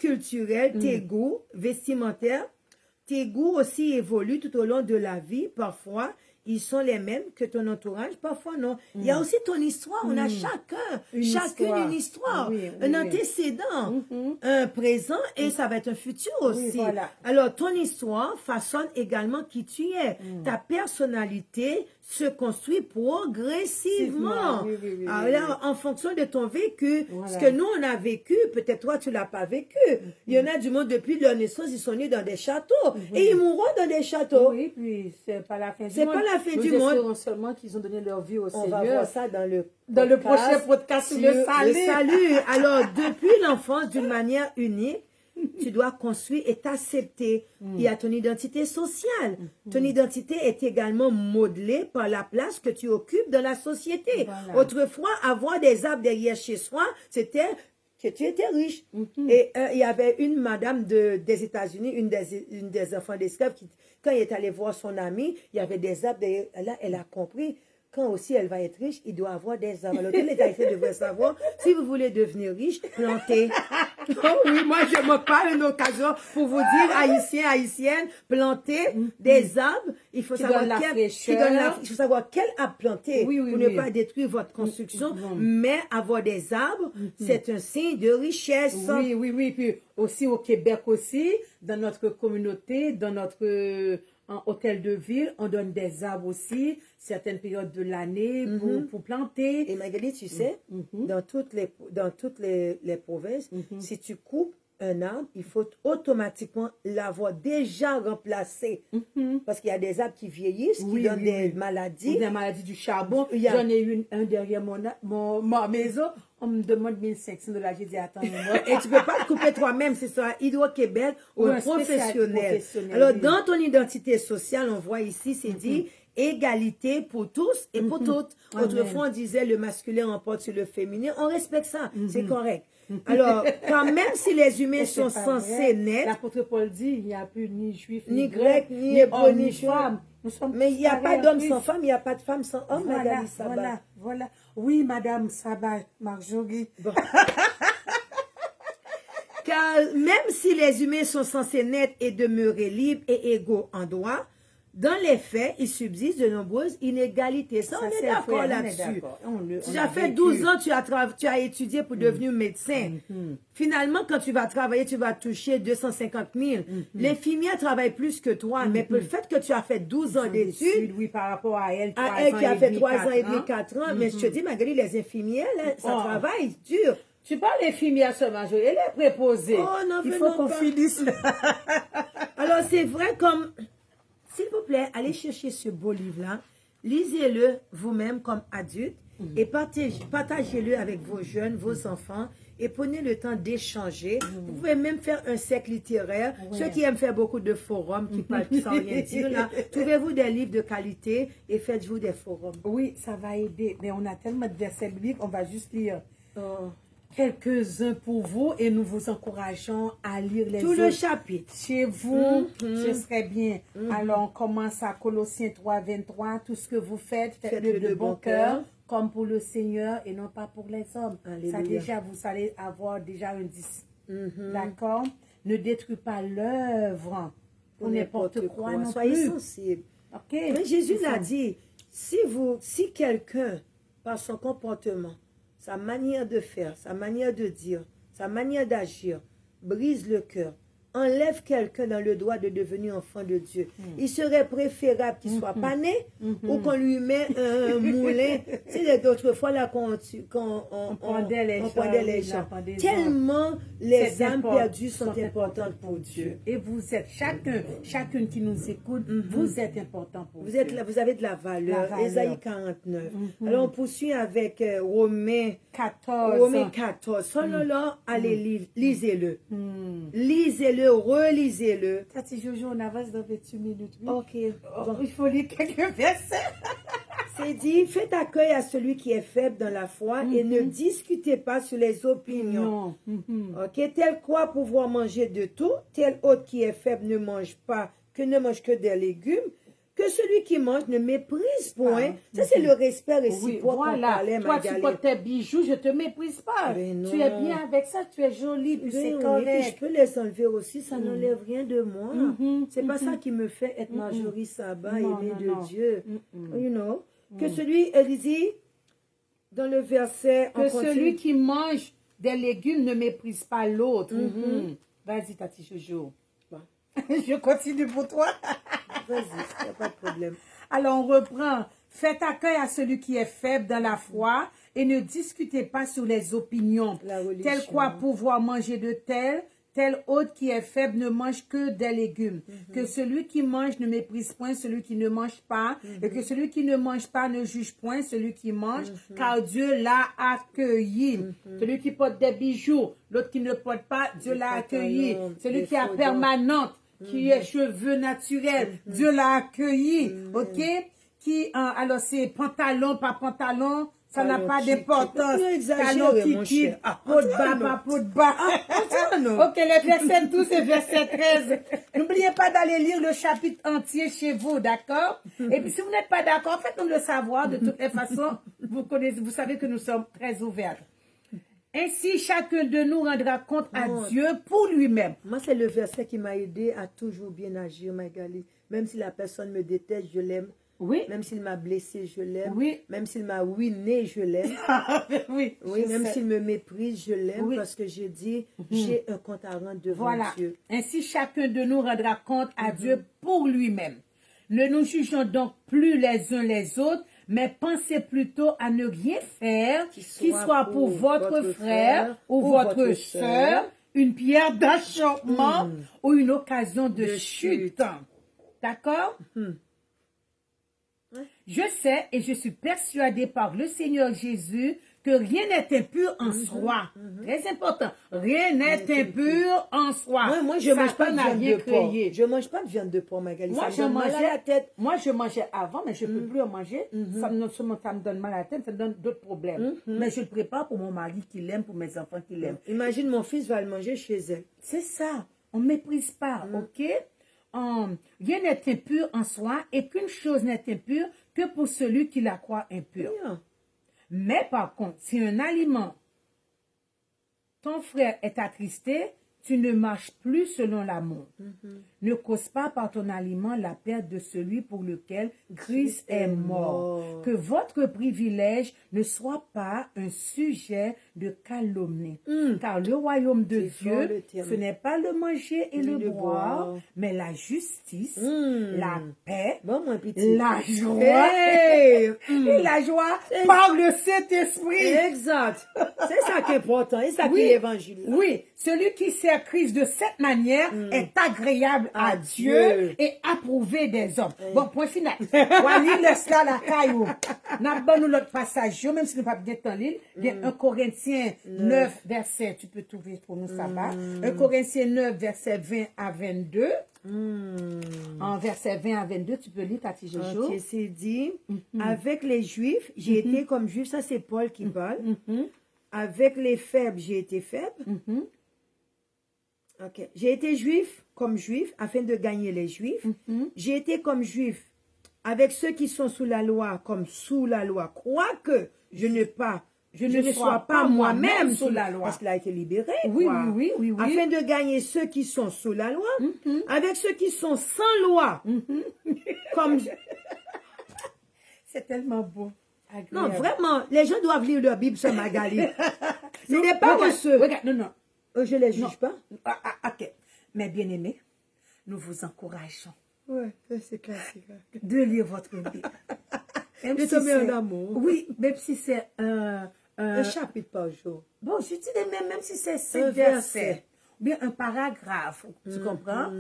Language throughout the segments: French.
culturels, tes goûts vestimentaires, tes goûts aussi évoluent tout au long de la vie. Parfois, ils sont les mêmes que ton entourage, parfois non. Il y a aussi ton histoire. On a chacune une histoire, un antécédent, un présent et ça va être un futur aussi. Voilà. Alors, ton histoire façonne également qui tu es. Ta personnalité se construit progressivement. Alors, en fonction de ton vécu, ce que nous, on a vécu, peut-être toi, tu l'as pas vécu. Il y en a du monde, depuis leur naissance, ils sont nés dans des châteaux et ils mourront dans des châteaux. Oui, puis c'est pas la fin du monde. C'est pas la fin du Nous monde. espérons seulement qu'ils ont donné leur vie au Seigneur. On va voir ça dans le prochain podcast sur le salut. Alors, depuis l'enfance, d'une manière unique, tu dois construire et t'accepter. Il y a ton identité sociale. Ton identité est également modelée par la place que tu occupes dans la société. Voilà. Autrefois, avoir des arbres derrière chez soi, c'était que tu étais riche. Et il y avait une madame des États-Unis, une des enfants d'esclaves, qui, quand elle est allée voir son amie, il y avait des arbres derrière. Là, elle a compris. Quand aussi elle va être riche, il doit avoir des arbres. Alors, tous les Haïtiens devraient savoir, si vous voulez devenir riche, plantez. Oh oui, moi, je me parle une occasion pour vous dire, Haïtiens, Haïtiennes, plantez des arbres. Il faut savoir il faut savoir quel arbre planter pour ne pas détruire votre construction. Mais avoir des arbres, c'est un signe de richesse. Oui. Puis aussi au Québec aussi, dans notre communauté, dans notre hôtel de ville, on donne des arbres aussi, certaines périodes de l'année pour planter. Et Magali, tu sais, dans toutes les provinces, si tu coupes un arbre, il faut automatiquement l'avoir déjà remplacé. Parce qu'il y a des arbres qui vieillissent, qui donnent des maladies. Des maladies du charbon. J'en ai un derrière ma maison. On me demande 1500 $. J'ai dit, attends, et tu ne peux pas le couper toi-même, c'est ça, Hydro-Québec ou un professionnel. Alors, dans ton identité sociale, on voit ici, c'est dit égalité pour tous et pour toutes. Autrefois, on disait le masculin emporte sur le féminin. On respecte ça, c'est correct. Alors, quand même si les humains sont censés naître, l'apôtre Paul dit, il n'y a plus ni juif, ni grec, ni hébreu, ni femme. Mais il n'y a pas d'homme sans femme, il n'y a pas de femme sans homme, Magali Sabat. Voilà. Oui, Madame Sabat, Marjorie. Bon. Car même si les humains sont censés naître et demeurer libres et égaux en droit, dans les faits, il subsiste de nombreuses inégalités. Ça on est d'accord là-dessus. Tu as fait 12 ans, tu as étudié pour devenir médecin. Finalement, quand tu vas travailler, tu vas toucher 250 000. L'infirmière travaille plus que toi, mais pour le fait que tu as fait 12 ans d'études, oui, par rapport à elle, qui a fait 3 ans et demi, 4 ans, mais je te dis, Magali, les infirmières, là, ça travaille dur. Tu parles d'infirmière seulement, elle est préposée. Oh non, il faut qu'on finisse. Alors, c'est vrai comme... S'il vous plaît, allez chercher ce beau livre-là, lisez-le vous-même comme adulte et partagez-le avec vos jeunes, vos enfants et prenez le temps d'échanger. Vous pouvez même faire un cercle littéraire. Ceux qui aiment faire beaucoup de forums, qui parlent sans rien dire, là, trouvez-vous des livres de qualité et faites-vous des forums. Oui, ça va aider. Mais on a tellement de versets bibliques, on va juste lire quelques-uns pour vous et nous vous encourageons à lire les autres. Tout le chapitre. Chez vous, ce serait bien. Alors, on commence à Colossiens 3, 23. Tout ce que vous faites, faites-le de bon cœur, comme pour le Seigneur et non pas pour les hommes. Ça déjà, vous allez avoir déjà un 10. D'accord? Ne détruis pas l'œuvre pour n'importe quoi non Soyez plus. sensibles. Okay. Mais Jésus l'a dit, si quelqu'un, par son comportement, sa manière de faire, sa manière de dire, sa manière d'agir, brise le cœur, enlève quelqu'un dans le droit de devenir enfant de Dieu. Il serait préférable qu'il soit pas né ou qu'on lui met un moulin. C'est d'autres fois là qu'on pendait les gens. Tellement les âmes perdues sont importantes pour Dieu. Et vous êtes, chacune qui nous écoute, vous êtes important pour Dieu. Vous avez de la valeur. Ésaïe 49. Alors on poursuit avec Romains 14. Selon-là, allez, lisez-le. Lisez-le, relisez-le. Tati Jojo, on avance dans 28 minutes. Oui. Ok. Bon, il faut lire quelques versets. C'est dit, faites accueil à celui qui est faible dans la foi et ne discutez pas sur les opinions. Ok, tel croit pouvoir manger de tout, tel autre qui est faible ne mange que des légumes. Que celui qui mange ne méprise point. Ah, Ça, c'est le respect Oui, réciproque qu'on voilà. parlait, Toi, tu Magali. portes tes bijoux, je te méprise pas. Ben Tu es non. bien avec ça, tu es jolie, puis Ben c'est oui, puis je correct. peux les enlever aussi, ça n'enlève rien de moi. C'est pas ça qui me fait être Marjorie Sabat, Non, aimée non, de non. Dieu. You know? Que celui, elle dit, dans le verset, on Que continue. celui qui mange des légumes ne méprise pas l'autre. Vas-y, Tati Jojo. Bon. Je continue pour toi. Vas-y, il n'y a pas de problème. Alors, on reprend. Faites accueil à celui qui est faible dans la foi et ne discutez pas sur les opinions. La religion. Tel quoi pouvoir manger de tel autre qui est faible ne mange que des légumes. Que celui qui mange ne méprise point celui qui ne mange pas, et que celui qui ne mange pas ne juge point celui qui mange, car Dieu l'a accueilli. Celui qui porte des bijoux, l'autre qui ne porte pas, Dieu l'a accueilli. Celui des qui a faux permanente, qui est cheveux naturels, Dieu l'a accueilli. Ok? Alors c'est pantalon, pas pantalon, ça n'a Talon pas kiki. d'importance. Tu exagères, Talon mon kiki, cher. Ah, peau de Antoine, bas, non. pas peau de bas. Antoine. Ok, le verset 12 et verset 13. N'oubliez pas d'aller lire le chapitre entier chez vous, d'accord? Et puis si vous n'êtes pas d'accord, faites-nous le savoir. De toutes les façons, vous savez que nous sommes très ouverts. Ainsi, chacun de nous rendra compte à Dieu pour lui-même. Moi, c'est le verset qui m'a aidé à toujours bien agir, Magali. Même si la personne me déteste, je l'aime. Oui. Même s'il m'a blessé, je l'aime. Oui. Même s'il m'a ruiné, je l'aime. Oui, Oui, je même sais. s'il me méprise, je l'aime Oui. parce que j'ai dit, j'ai un compte à rendre devant Voilà. Dieu. Ainsi, chacun de nous rendra compte à Dieu pour lui-même. Ne nous jugeons donc plus les uns les autres, mais pensez plutôt à ne rien faire qui soit pour votre frère ou votre sœur une pierre d'achoppement ou une occasion de chute. D'accord? Je sais et je suis persuadée par le Seigneur Jésus que rien n'est impur en soi. Très important. Rien n'est impur en soi. Moi, je ne mange pas Satan de n'a viande rien de porc. créé. Je mange pas de viande de porc, Magali. Moi, Ça me je donne mal à la tête. Moi, je mangeais avant, mais je ne peux plus en manger. Ça, non seulement ça me donne mal à la tête, ça me donne d'autres problèmes. Mais je le prépare pour mon mari qui l'aime, pour mes enfants qui l'aiment. Imagine, mon fils va le manger chez elle. C'est ça. On ne méprise pas, ok? Rien n'est impur en soi et qu'une chose n'est impure que pour celui qui la croit impure. Yeah. Mais par contre, si un aliment, ton frère est attristé, tu ne marches plus selon l'amour. Ne cause pas par ton aliment la perte de celui pour lequel Christ est mort. Que votre privilège ne soit pas un sujet de calomnie. Car le royaume de C'est fort, le Dieu, terme. ce n'est pas le manger et Ni le le boire, boire. mais la justice, la paix, Bon, mon petit. la joie. Hey! Et la joie par le Saint-Esprit. Exact. C'est ça qui est important. C'est ça qui est l'évangile. Oui, celui qui sert Christ de cette manière est agréable à Dieu et approuvé des hommes. Bon, point final. Wali laisse là la caillou. N'a pas nous l'autre passage, même si nous pas bien en l'île. Il y a 1 Corinthiens 9, verset, tu peux trouver pour nous ça va. 1 Corinthiens 9, verset 20 à 22. En verset 20 à 22, tu peux lire Tati Jojo. Ok, c'est dit, avec les Juifs, j'ai été comme Juif. Ça, c'est Paul qui parle. Avec les faibles, j'ai été faible. Ok. J'ai été juif comme juif afin de gagner les juifs. J'ai été comme juif avec ceux qui sont sous la loi comme sous la loi. Quoique je ne sois pas moi-même sous la loi. Parce qu'il a été libéré. Oui, quoi. oui, oui, oui, oui. Afin de gagner ceux qui sont sous la loi avec ceux qui sont sans loi. Comme... C'est tellement beau. Non, Agréable. vraiment, les gens doivent lire leur Bible sur Magali. Ce n'est pas Regarde, ceux. regarde, non, non. Je les juge pas. Ok. Mais bien aimés, nous vous encourageons Ouais, c'est classique. de lire votre Bible. Même De tomber en amour. Oui, même si c'est Un chapitre par jour. bon, je dis même si c'est Un 7 verset. versets, ou bien un paragraphe, tu comprends?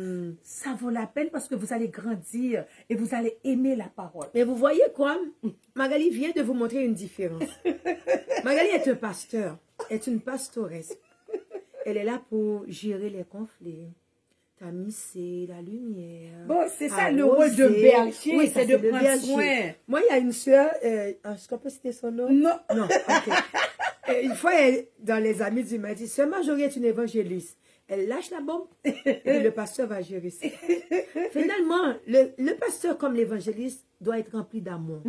Ça vaut la peine parce que vous allez grandir et vous allez aimer la parole. Mais vous voyez quoi? Magali vient de vous montrer une différence. Magali est un pasteur, est une pastoresse. Elle est là pour gérer les conflits, tamiser la lumière. Bon, c'est ça arroser. le rôle de berger, Oui, ça, c'est de le prendre berger. soin. Moi, il y a une soeur, est-ce qu'on peut citer son nom? Non. Non, ok. Une fois, dans les amis du m'a dit, Sœur Marjorie est une évangéliste. elle lâche la bombe et le pasteur va gérer ça. Finalement, le pasteur comme l'évangéliste doit être rempli d'amour.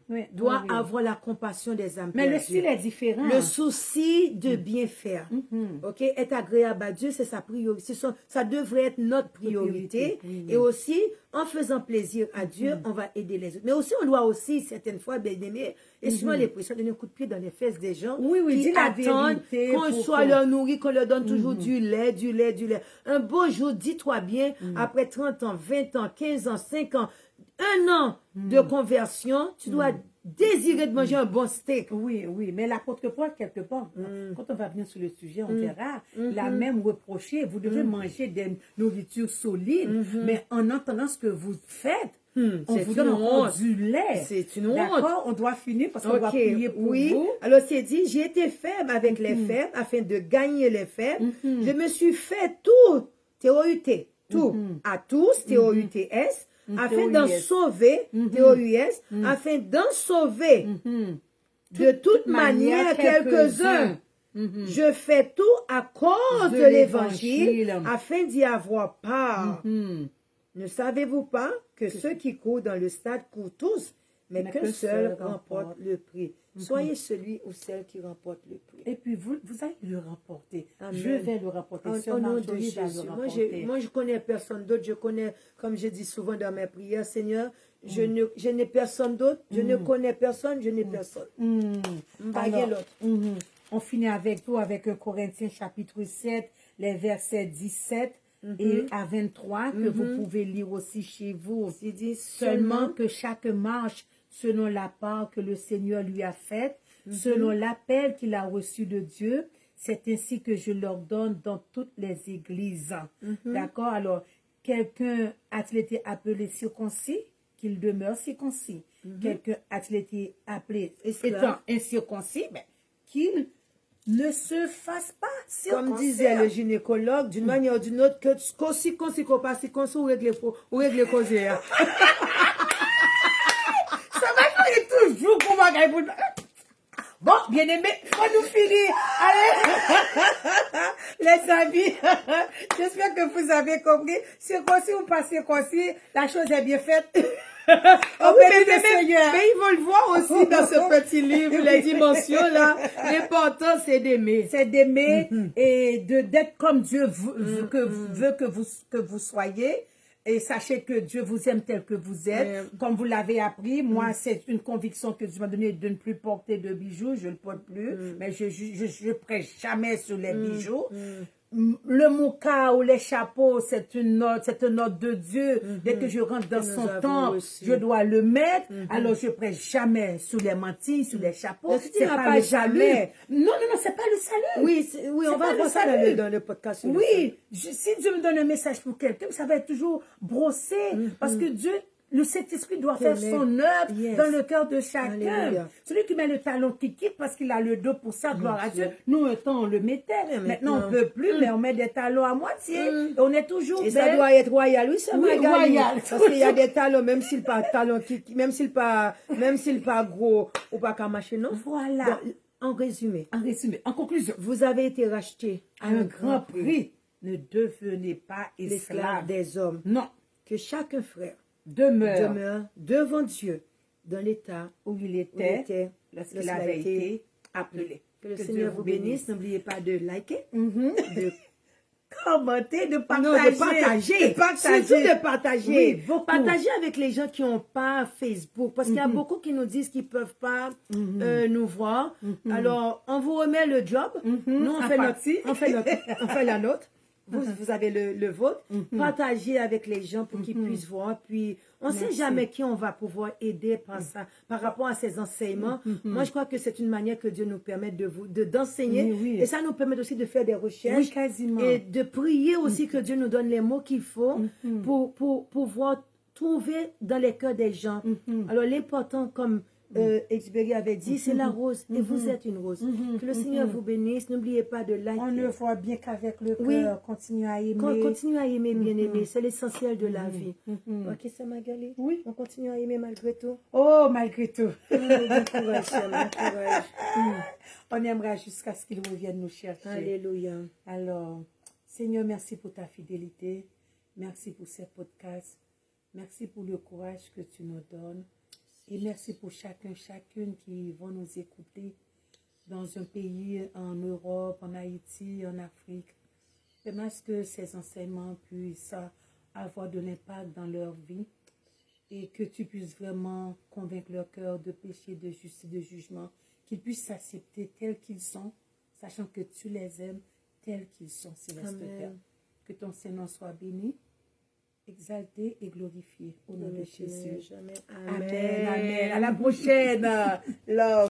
Oui, Doit oui. avoir la compassion des âmes Mais le perdues. style est différent. Le souci de bien faire. OK? Être agréable à Dieu, c'est sa priorité. Ça devrait être notre priorité. Oui. Et aussi, en faisant plaisir à Dieu, on va aider les autres. Mais aussi, on doit aussi, certaines fois, bien aimer, et souvent les pressions, donner un coup de pied dans les fesses des gens Oui, qui dis la attendent vérité qu'on pour soit que- leur nourri, qu'on leur donne toujours du lait, du lait, du lait. Un beau jour, dis-toi bien, après 30 ans, 20 ans, 15 ans, 5 ans, 1 an de conversion, tu dois désirer de manger un bon steak. Oui, mais l'apôtre Paul, quelque part, quand on va venir sur le sujet, on verra, la même reproché, vous devez manger des nourritures solides, mais en entendant ce que vous faites, on c'est vous donne une encore honte. du lait. C'est une honte. D'accord, on doit finir parce qu'on va prier pour vous. Alors c'est dit, j'ai été faible avec les faibles afin de gagner les faibles. Je me suis fait tout, T-O-U-T, tout, à tous, T-O-U-T-S, afin d'en sauver, T-O-U-S, afin d'en sauver de toute manière quelques-uns. Je fais tout à cause de l'évangile afin d'y avoir part. Ne savez-vous pas que ceux qui courent dans le stade courent tous, mais qu'un seul remporte le prix? Soyez celui ou celle qui remporte le prix. Et puis, vous allez le remporter. Amen. Je vais le remporter. Au nom de Jésus. Moi, je connais personne d'autre. Je connais, comme je dis souvent dans mes prières, Seigneur, je n'ai personne d'autre. Je ne connais personne, je n'ai personne. Alors, on finit avec vous, avec Corinthiens chapitre 7, les versets 17 et à 23, que vous pouvez lire aussi chez vous. Il dit Seulement que chaque marche selon la part que le Seigneur lui a faite, selon l'appel qu'il a reçu de Dieu. C'est ainsi que je l'ordonne dans toutes les églises. D'accord? Alors, quelqu'un a-t-il été appelé circoncis? Qu'il demeure circoncis. Quelqu'un a-t-il été appelé étant incirconcis? Ben, qu'il ne se fasse pas circoncis. Comme disait le gynécologue, d'une manière ou d'une autre, que si pas si ou régler causer. Ça va faire toujours pour moi. Bon, bien aimé, faut nous finir. Allez, les amis, j'espère que vous avez compris. Circoncis ou pas circoncis, la chose est bien faite. Mais ils vont le voir aussi dans ce petit livre, les dimensions là. L'important, c'est d'aimer. C'est d'aimer et d'être comme Dieu veut que vous soyez. Et sachez que Dieu vous aime tel que vous êtes. Comme vous l'avez appris, moi, c'est une conviction que Dieu m'a donnée de ne plus porter de bijoux. Je ne le porte plus. Mais je prêche jamais sur les bijoux. Le mouka ou les chapeaux, c'est une note de Dieu. Dès que je rentre dans son temps, je dois le mettre. Alors, je prêche jamais sur les mantilles, sur les chapeaux. C'est pas jamais. Non, c'est pas le salut. Oui, on va voir ça dans le podcast. Oui, si Dieu me donne un message pour quelqu'un, ça va être toujours brossé. Parce que Dieu, le Saint-Esprit doit faire son œuvre dans le cœur de chacun. Alléluia. Celui qui met le talon qui quitte parce qu'il a le dos pour ça, gloire à Dieu. Nous, un temps, on le mettait. Maintenant, on ne peut plus, mais on met des talons à moitié. On est toujours et belle. Ça doit être royal, oui, c'est royal. Parce qu'il y a des talons, même s'il pas talon même s'il pas gros ou pas camaché, non? Voilà. Donc, en résumé, En conclusion, vous avez été racheté à un grand prix. Ne devenez pas l'esclave esclave des hommes. Non. Que chacun frère Demeure devant Dieu dans l'état où il était lorsqu'il avait été appelé. Que le Seigneur vous bénisse. N'oubliez pas de liker, de commenter, de partager. Surtout de partager. Oui, beaucoup. Partager avec les gens qui n'ont pas Facebook. Parce qu'il y a beaucoup qui nous disent qu'ils ne peuvent pas nous voir. Alors, on vous remet le job. Nous, on fait la nôtre. Vous avez le vôtre. Partagez avec les gens pour qu'ils puissent voir. Puis, on ne sait jamais qui on va pouvoir aider par rapport à ces enseignements. Moi, je crois que c'est une manière que Dieu nous permet d'enseigner. Oui. Et ça nous permet aussi de faire des recherches. Oui, quasiment. Et de prier aussi que Dieu nous donne les mots qu'il faut pour pouvoir trouver dans les cœurs des gens. Alors, l'important, comme Exberry avait dit, c'est la rose. Et vous êtes une rose. Que le Seigneur vous bénisse. N'oubliez pas de liker. On ne voit bien qu'avec le cœur, continue à aimer. Continue à aimer, bien-aimé. C'est l'essentiel de la vie. Ok, c'est Magali? Oui. On continue à aimer malgré tout. Oh, malgré tout. Bon courage, bon courage. On aimera jusqu'à ce qu'il revienne nous chercher. Alléluia. Alors, Seigneur, merci pour ta fidélité. Merci pour ces podcasts. Merci pour le courage que tu nous donnes. Et merci pour chacune qui vont nous écouter dans un pays, en Europe, en Haïti, en Afrique. Permets que ces enseignements puissent avoir de l'impact dans leur vie et que tu puisses vraiment convaincre leur cœur de péché, de justice, de jugement, qu'ils puissent s'accepter tels qu'ils sont, sachant que tu les aimes tels qu'ils sont, Céleste Père. Que ton Seigneur soit béni, exalté et glorifié au nom de Jésus. Amen. Amen. Amen. À la prochaine. Love.